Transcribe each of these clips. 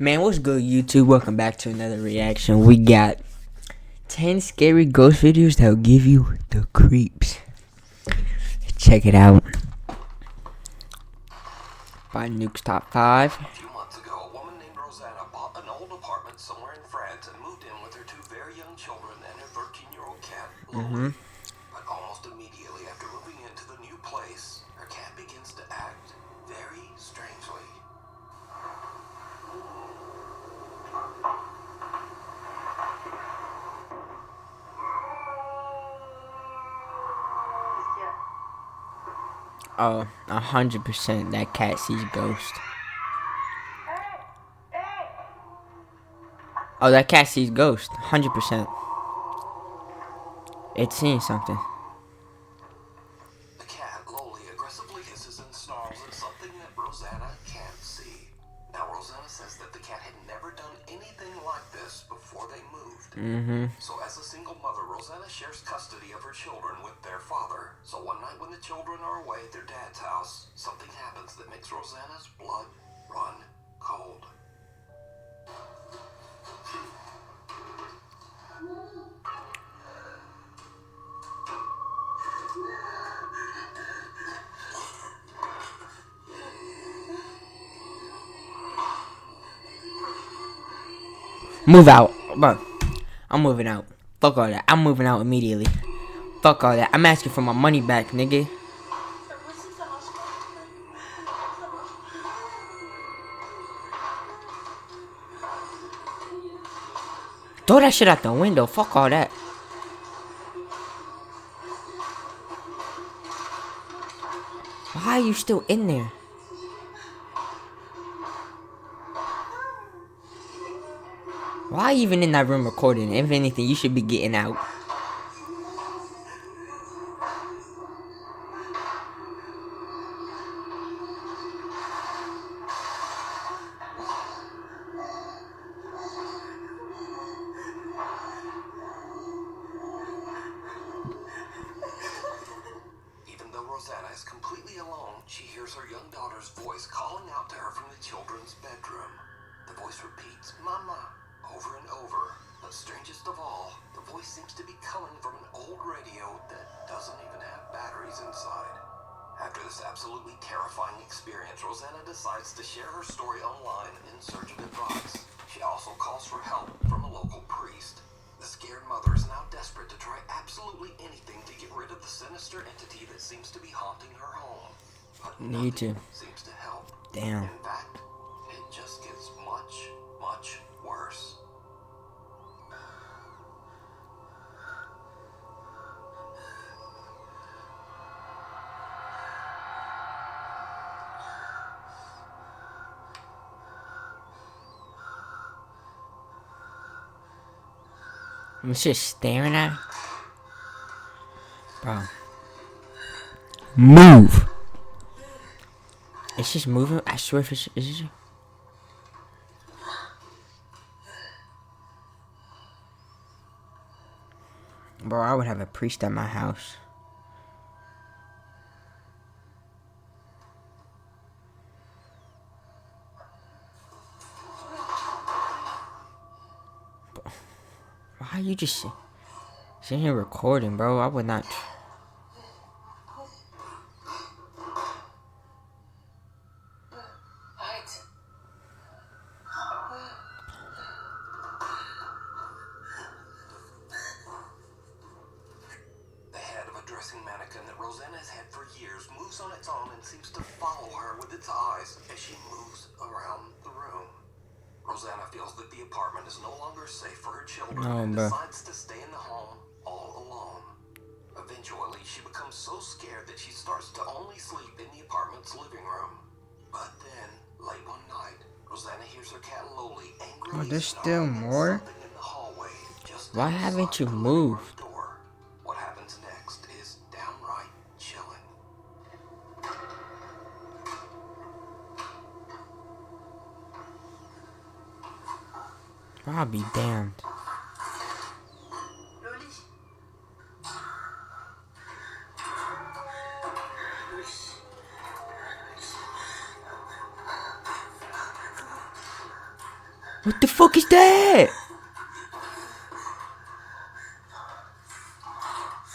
Man, what's good, YouTube? Welcome back to another reaction. We got 10 scary ghost videos that'll give you the creeps. Check it out. By Nuke's Top 5. A few months ago, a woman named Rosanna bought an old apartment somewhere in France and moved in with her two very young children and her 13-year-old cat, Lily. But almost immediately after moving into the new place, her cat begins to act very strangely. Oh, 100% that cat sees ghost. Oh, that cat sees ghost. 100%. It's seeing something. The cat, Loli, aggressively hisses and snarls at something that Rosanna can't see. Now, Rosanna says that the cat had never done anything like this before they moved. So as a single mother, Rosanna shares custody of her children with their father. So one night when the children are away at their dad's house, something happens that makes Rosanna's blood run cold. Move out. Bro, I'm moving out. Fuck all that. I'm moving out immediately. Fuck all that. I'm asking for my money back, nigga. Throw that shit out the window. Fuck all that. Why are you still in there? Why are you even in that room recording? If anything, you should be getting out. Rosanna is completely alone. She hears her young daughter's voice calling out to her from the children's bedroom. The voice repeats, "Mama," over and over. But strangest of all, the voice seems to be coming from an old radio that doesn't even have batteries inside. After this absolutely terrifying experience, Rosanna decides to share her story online in search of advice. She also calls for help from a local priest. The scared mother is now desperate to try absolutely anything to get rid of the sinister entity that seems to be haunting her home. But nothing seems to help. Damn. In fact, it just gets much, much worse. I'm just staring at her. Bro. Move! It's just moving. I swear if it's... Is it? Bro, I would have a priest at my house. Why are you just sitting here recording, bro? I would not. The head of a dressing mannequin that Rosanna has had for years moves on its own and seems to follow her with its eyes as she moves around the room. Rosanna feels that the apartment is no longer safe for her children and decides to stay in the home all alone. Eventually, she becomes so scared that she starts to only sleep in the apartment's living room. But then, late one night, Rosanna hears her cat Loli angrily there's still more? something in the hallway. Why haven't you moved? What happens next is downright chilling. I'll be damned. What the fuck is that?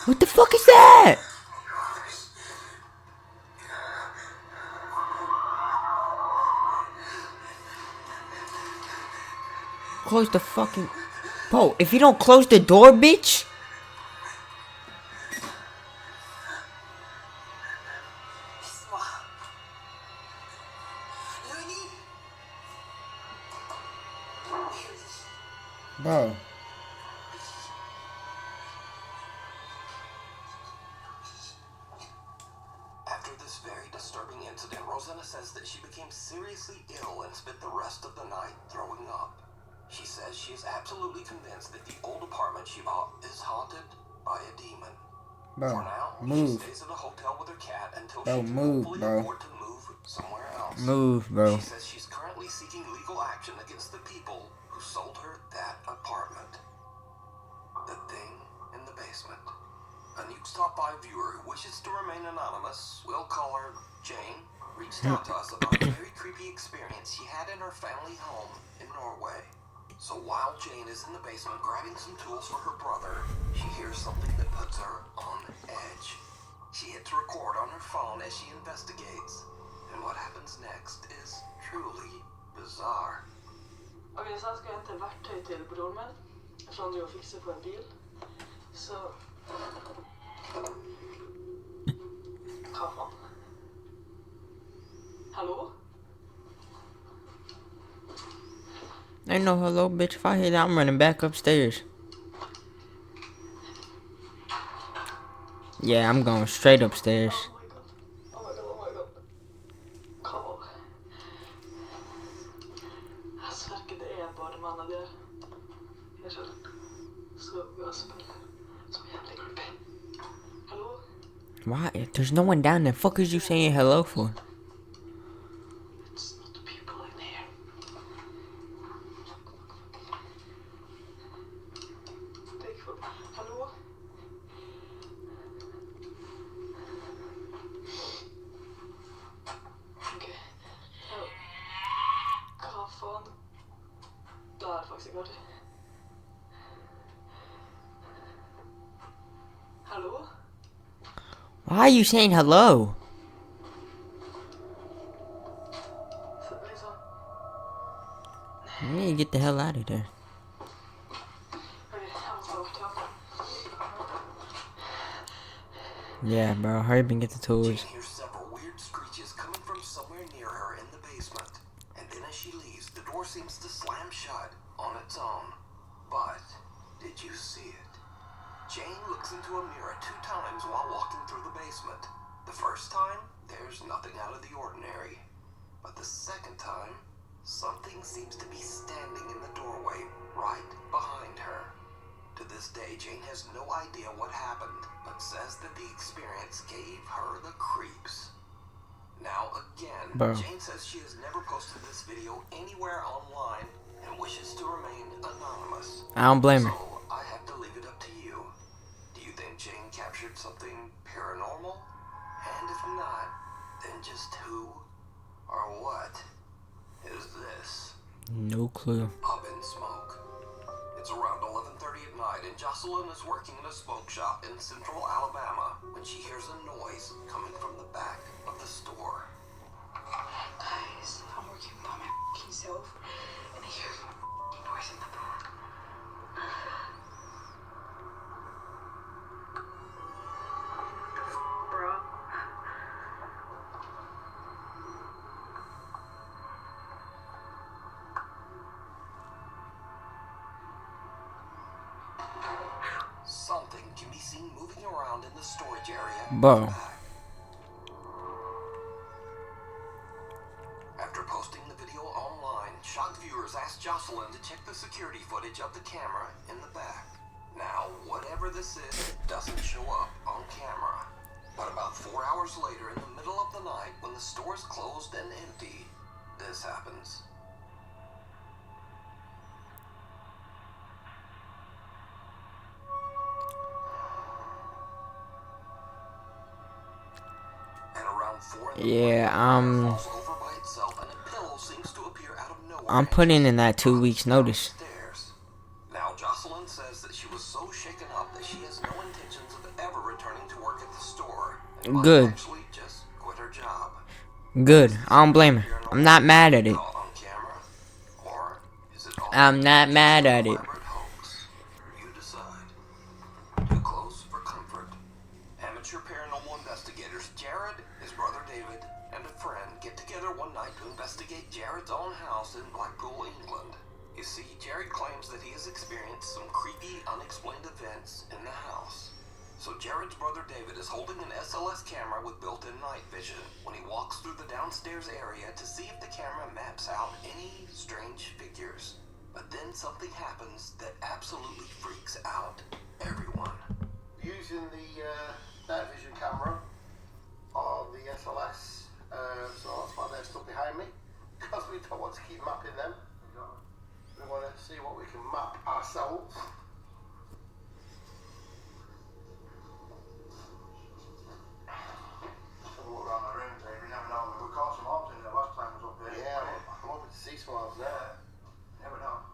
What the fuck is that? Close the fucking... Bro, if you don't close the door, bitch... Bro. After this very disturbing incident, Rosanna says that she became seriously ill and spent the rest of the night throwing up. She says she is absolutely convinced that the old apartment she bought is haunted by a demon. Bro, For now, move. she stays at a hotel with her cat until Bro, she can move, hopefully bro. afford to move somewhere else. Move, bro. She says she's currently seeking legal action against the people who sold her that apartment. The thing in the basement. A Nuke's Top 5 viewer who wishes to remain anonymous, we'll call her Jane, reached out to us about a very creepy experience she had in her family home in Norway. So while Jane is in the basement grabbing some tools for her brother, she hears something that puts her on edge. She hits record on her phone as she investigates, and what happens next is truly bizarre. Okej, sen ska jag hämta verktyg till bror min. Eftersom du fixar på en bil. Så... Kaffan. Hallå? Ain't no hello, bitch. If I hear that, I'm running back upstairs. Yeah, I'm going straight upstairs. Oh my god. Oh my god. Kom. Jag svärker det är bara mannen där. Jag kör. Så jag spelar. Så jävla creepy. Hallå? Why? There's no one down there. Fuck is you saying hello for? It's not the people in here. Take for... Hallå? Okej. Kaffan. Där faktiskt går det. Hallå? Why are you saying hello? Så liksom... You need to get the hell out of there. Okej, jag måste vara tillbaka. Yeah, bro. Hurry up and get the Jane tools. hears several weird screeches coming from somewhere near her in the basement. And then as she leaves, the door seems to slam shut on its own. But, did you see it? Jane looks into a mirror 2 times while walking through the basement. The first time, there's nothing out of the ordinary. But the second time, something seems to be standing in the doorway right behind her. To this day, Jane has no idea what happened, but says that the experience gave her the creeps. Now again, Bro. Jane says she has never posted this video anywhere online and wishes to remain anonymous. I don't blame her. So I have to leave it up to you. Do you think Jane captured something paranormal? And if not, then just who or what is this? No clue. Up in smoke. It's around 11:30 at night, and Jocelyn is working in a smoke shop in central Alabama when she hears a noise coming from the back of the store. Guys, I'm working by my f***ing self. And I hear noise in the back. Bro. Something can be seen moving around in the storage area. Bro. After posting the video online, shocked viewers asked Jocelyn to check the security footage of the camera in the back. Now, whatever this is, it doesn't show up on camera. But about 4 hours later, in the middle of the night, when the store is closed and empty, this happens. And around 4 in the Yeah, morning, the car falls over by itself, and a pillow seems to appear out of nowhere. I'm putting in that 2 weeks notice. Downstairs. Now, Jocelyn says that she was so shaken up that she has no intentions of ever returning to work at the store. And might Good. actually just quit her job. Good. I don't blame her. I'm not mad at it. Caught on camera? Or is it all I'm not just mad an at it. elaborate hoax? You decide. Too close for comfort. Amateur paranormal investigators Jared, his brother David, and a friend get together one night to investigate Jared's own house in Blackpool, England. You see, Jared claims that he has experienced some creepy, unexplained events in the house. So Jared's brother David is holding an SLS camera with built-in night vision when he walks through the downstairs area to see if the camera maps out any strange figures. But then something happens that absolutely freaks out everyone. Using the night vision camera on the SLS, so that's why they're stuck behind me, because we don't want to keep mapping them. We want to see what we can map ourselves. Walk around the room, Dave. You never know. We caught some orbs in there last time I was up here. Yeah, I'm hoping to see some orbs there. Never know.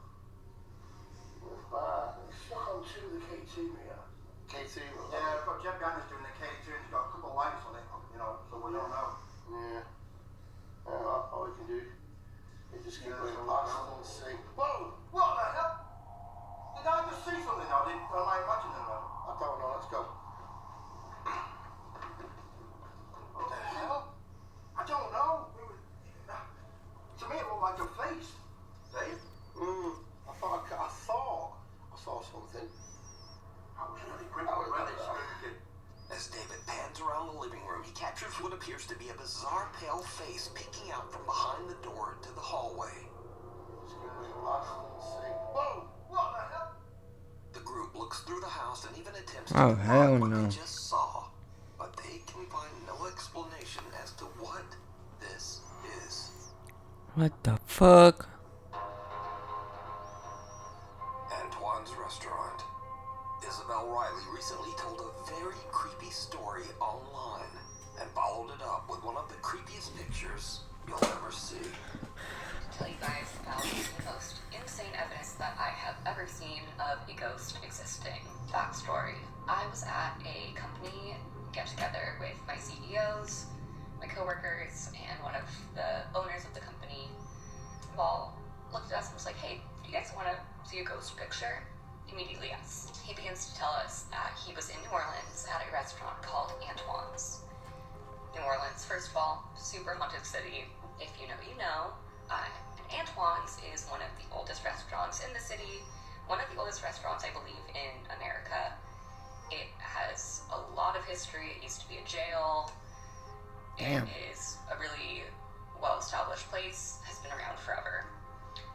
Stuck onto the K2 here. K2? Yeah, I've got Jeb Ganners doing the K2 and he's got a couple of lights on it, you know, so we don't know. Yeah. All we can do is just keep going past and see. Whoa! What the hell? Did I just see something now? Am I imagining that? I don't know, let's go. What the hell? I don't know. To me it looked like a face. Dave? I thought I saw something. I was really really spooky. As David pans around the living room, he captures what appears to be a bizarre pale face peeking out from behind the door to the hallway. Just keep going past and see. Whoa! What the hell? The group looks through the house and even attempts Oh, to hell confirm what no. they just saw, but they can find no explanation as to what this is. What the fuck? Antoine's Restaurant. Isabel Riley recently told a very creepy story online and followed it up with one of the creepiest pictures you'll ever see. Tell you guys about the most insane evidence that I have ever seen of a ghost existing. Backstory: I was at a company get-together with my CEOs, my coworkers, and one of the owners of the company. Paul looked at us and was like, "Hey, do you guys want to see a ghost picture?" Immediately, yes. He begins to tell us that he was in New Orleans at a restaurant called Antoine's. New Orleans, first of all, super haunted city. If you know, you know. And Antoine's is one of the oldest restaurants in the city, one of the oldest restaurants, I believe, in America. It has a lot of history. It used to be a jail. Damn. It is a really well-established place, has been around forever.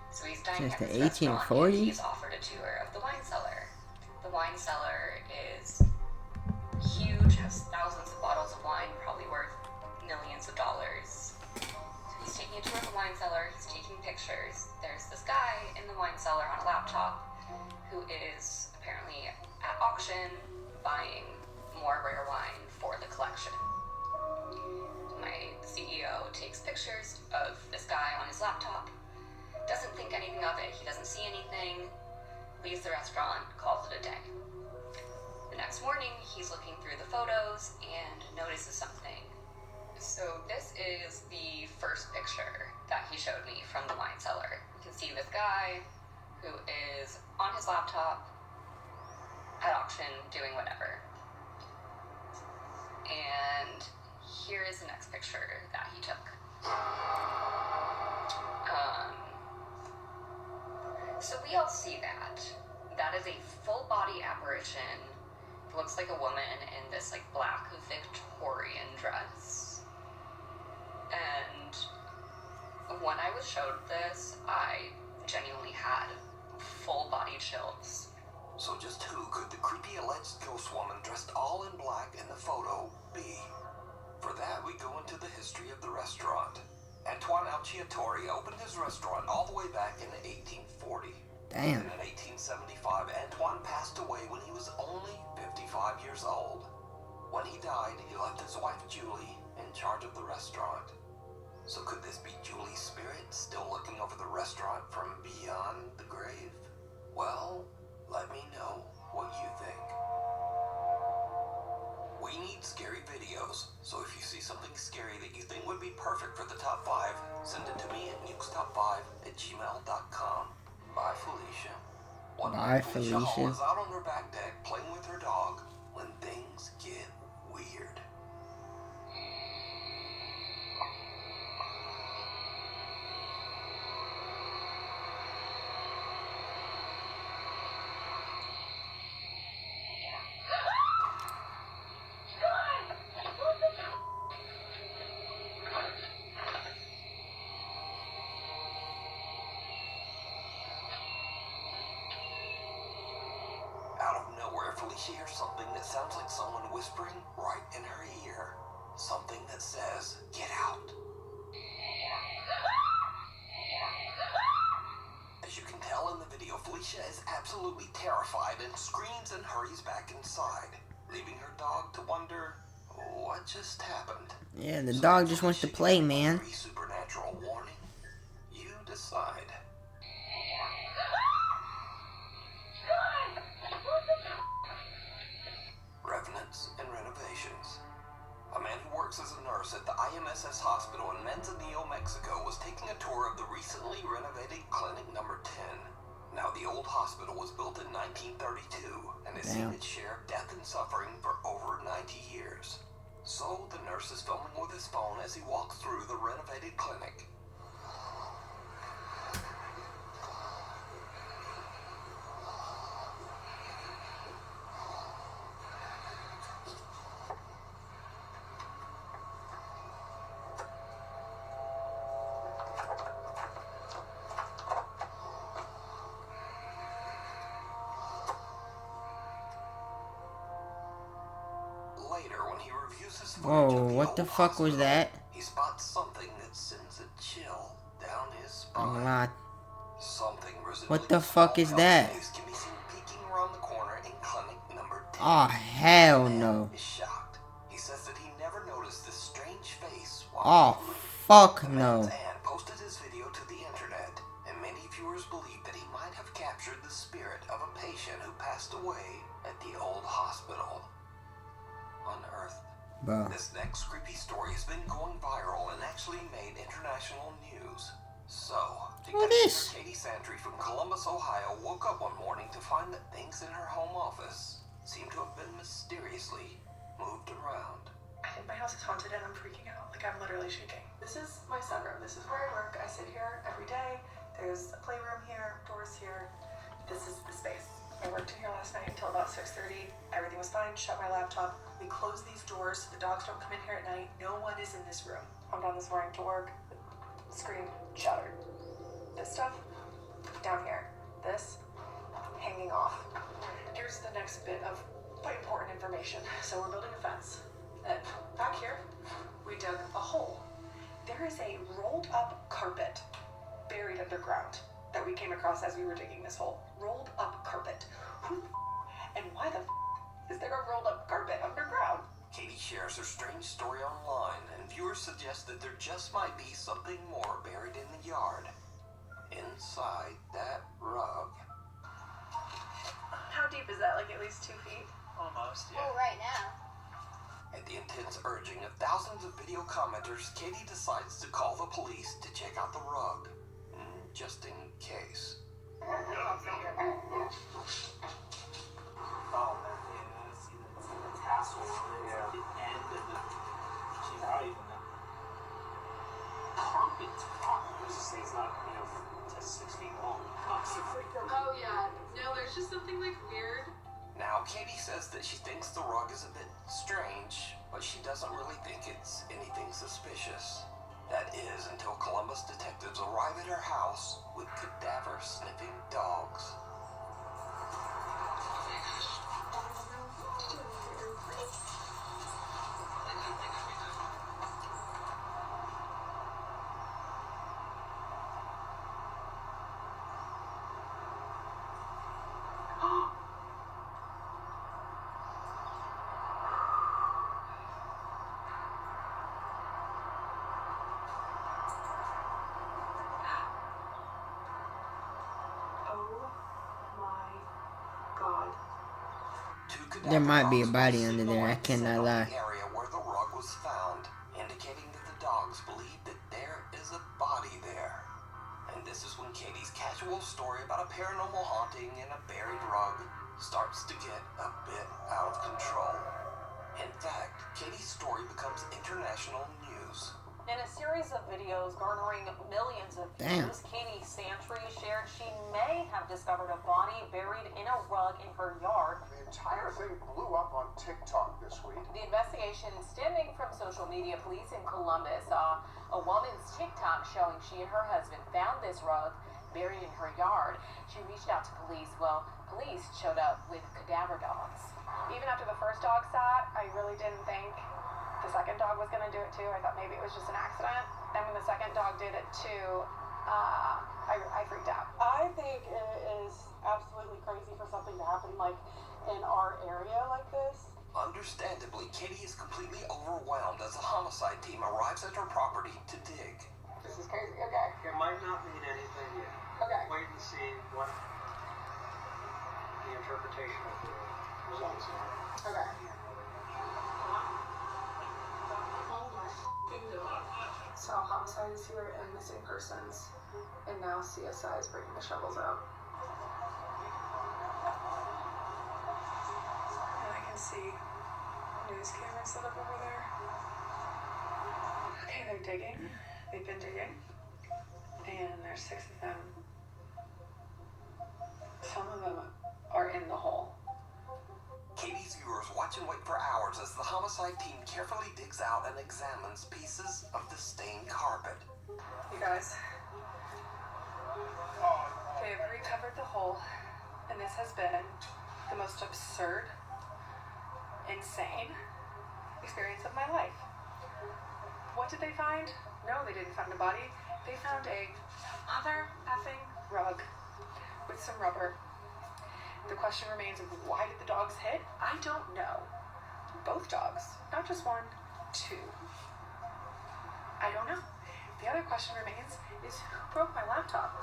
So he's dining Since at the this restaurant, and 1840s? he's offered a tour of the wine cellar. The wine cellar is huge, has thousands of bottles of wine, probably worth millions of dollars. So he's taking a tour of the wine cellar, he's taking pictures. There's this guy in the wine cellar on a laptop who is apparently at auction buying more rare wine for the collection. My CEO takes pictures of this guy on his laptop, doesn't think anything of it, he doesn't see anything, leaves the restaurant, calls it a day. The next morning, he's looking through the photos and notices something. So this is the first picture that he showed me from the wine cellar. You can see this guy who is on his laptop at auction doing whatever. And here is the next picture that he took. So we all see that. That is a full body apparition. It looks like a woman in this like black Victorian dress. And when I was showed this, I genuinely had full body chills. So just who could the creepy alleged ghost woman dressed all in black in the photo be? For that, we go into the history of the restaurant. Antoine Alciatore opened his restaurant all the way back in 1840. Damn. And in 1875, Antoine passed away when he was only 55 years old. When he died, he left his wife Julie in charge of the restaurant. So could this be Julie's spirit still looking over the restaurant from beyond the grave? Well, let me know what you think. We need scary videos, so if you see something scary that you think would be perfect for the top 5, send it to me at nukestop5@gmail.com. Bye, Felicia. One Bye, night, Felicia Hall Felicia. is out on her back deck playing with her dog when things get weird. Out of nowhere, Felicia hears something that sounds like someone whispering right in her ear. Something that says, "Get out." As you can tell in the video, Felicia is absolutely terrified and screams and hurries back inside, leaving her dog to wonder what just happened. Yeah, the So dog did just wants to Felicia play, get an man. angry supernatural warning? You decide. Revenants and renovations. A man who works as a nurse at the IMSS hospital in Manzanillo, Mexico, was taking a tour of the recently renovated clinic number 10. Now, the old hospital was built in 1932 and has seen Damn. its share of death and suffering for over 90 years. So, the nurse is filming with his phone as he walks through the renovated clinic. Later, when he reviews his footage Whoa, of the what the old fuck was hospital, that? he spots something that sends a chill down his A spine. lot. Something resembling What the a fuck small is that? face can be seen peeking around the corner in clinic number 10. Oh, hell The man no. is shocked. He says that he never noticed this strange face while Oh, viewing. fuck The man's no. aunt posted his video to the internet, and many viewers believe that he might have captured the spirit of a patient who passed away at the old hospital. Unearthed. Bro. This next creepy story has been going viral and actually made international news. So, this? Detective Katie Santry from Columbus, Ohio, woke up one morning to find that things in her home office seem to have been mysteriously moved around. I think my house is haunted and I'm freaking out. Like, I'm literally shaking. This is my sunroom. This is where I work. I sit here every day. There's a playroom here, doors here. This is the space. I worked in here last night until about 6:30. Everything was fine. Shut my laptop. We close these doors so the dogs don't come in here at night. No one is in this room. I'm down this morning to work. Screen shattered. This stuff down here. This hanging off. Here's the next bit of important information. So we're building a fence. Back here, we dug a hole. There is a rolled up carpet buried underground that we came across as we were digging this hole. Rolled up carpet. Who and why the is there a rolled up carpet underground? Katie shares her strange story online, and viewers suggest that there just might be something more buried in the yard. Inside that rug. How deep is that? Like at least 2 feet? Almost, Oh, right now. At the intense urging of thousands of video commenters, Katie decides to call the police to check out the rug. Just in case. Oh, man, yeah, see the tassel on it. It's like the end of the. She's not even the carpet. There's this thing's not, 6 feet long. Oh yeah, no, there's just something like weird. Now, Katie says that she thinks the rug is a bit strange, but she doesn't really think it's anything suspicious. That is until Columbus detectives arrive at her house with cadaver-sniffing dogs. There might be a dogs body were under there, I signalling cannot lie. the area where the rug was found, indicating that the dogs believe that there is a body there. And this is when Katie's casual story about a paranormal haunting and a buried rug starts to get a bit out of control. In fact, Katie's story becomes international news. In a series of videos garnering millions of views, Katie Santry shared she may have discovered a body buried in a rug in her yard. The entire thing blew up on TikTok this week. The investigation stemming from social media. Police in Columbus saw a woman's TikTok showing she and her husband found this rug buried in her yard. She reached out to police. Well, police showed up with cadaver dogs. Even after the first dog sat, I really didn't think the second dog was going to do it too. I thought maybe it was just an accident. And when the second dog did it too, I freaked out. I think it is absolutely crazy for something to happen like in our area like this. Understandably, Katie is completely overwhelmed as the homicide team arrives at her property to dig. This is crazy. Okay. It might not mean anything yet. Okay. Wait and see what the interpretation of the results are. Okay. So homicide is here and missing persons, and now CSI is bringing the shovels out. And I can see news cameras set up over there. Okay, they're digging. They've been digging, and there's 6 of them. Some of them are in the hole. Katie's viewers watch and wait for hours as the homicide team carefully digs out and examines pieces of the stained carpet. You guys, they have recovered the hole, and this has been the most absurd, insane experience of my life. What did they find? No, they didn't find a body. They found a mother effing rug with some rubber. The question remains of why did the dogs hit? I don't know. Both dogs, not just one, 2. I don't know. The other question remains is who broke my laptop?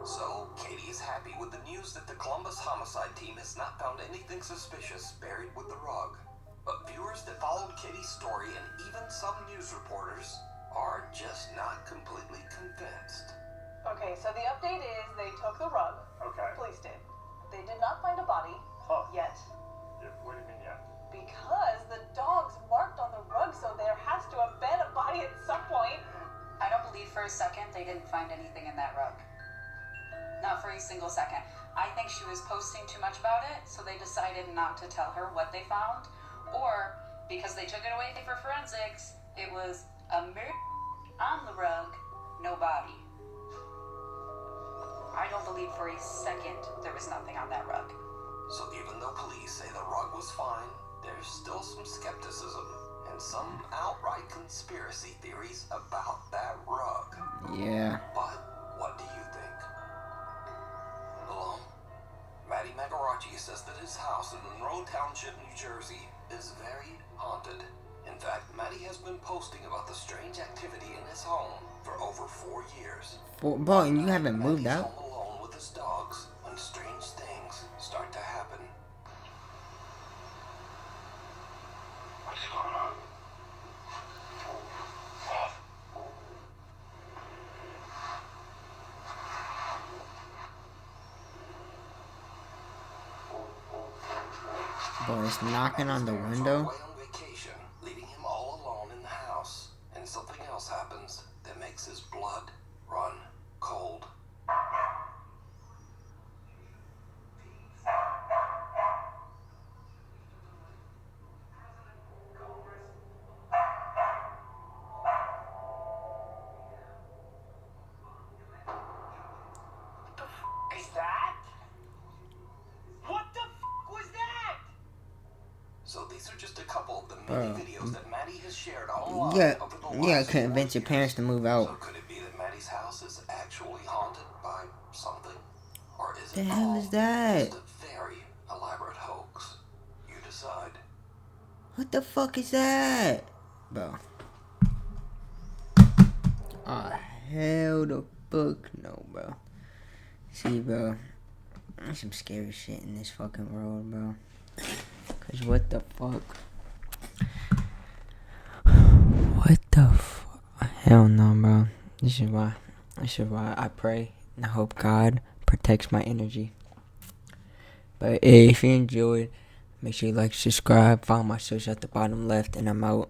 So, Katie is happy with the news that the Columbus homicide team has not found anything suspicious buried with the rug. But viewers that followed Katie's story and even some news reporters are just not completely convinced. Okay, so the update is they took the rug. Okay. Police did. They did not find a body yet. Yeah, what do you mean yet? Because the dogs marked on the rug, so there has to have been a body at some point. I don't believe for a second they didn't find anything in that rug. Not for a single second. I think she was posting too much about it, so they decided not to tell her what they found. Or, because they took it away for forensics, it was a murder on the rug, no body. I don't believe for a second there was nothing on that rug. So even though police say the rug was fine, there's still some skepticism and some outright conspiracy theories about that rug. Yeah. But what do you think? Hello? Matty Magarachi says that his house in Monroe Township, New Jersey is very haunted. In fact, Matty has been posting about the strange activity in his home for over 4 years. Boy, and you haven't moved Matty's out? home alone with his dogs when strange things start to happen. What's going on? Boy, it's knocking on the window. Away on vacation, leaving him all alone in the house, and something else happens that makes his blood run cold. Is that? What the was that? So these are just a couple of the many videos that Matty has shared online Yeah, over the yeah, last convince 4 your parents years. to move So out. could it be that Matty's house is actually haunted by something? Or is The it hell all is that? just a very elaborate hoax? You decide. What the fuck is that? Bro. Oh, hell the fuck no, bro. See, bro. There's some scary shit in this fucking world, bro. Cause what the fuck? What the fuck? Hell no, bro. This is why I pray and I hope God protects my energy. But hey, if you enjoyed, make sure you like, subscribe, follow my socials at the bottom left, and I'm out.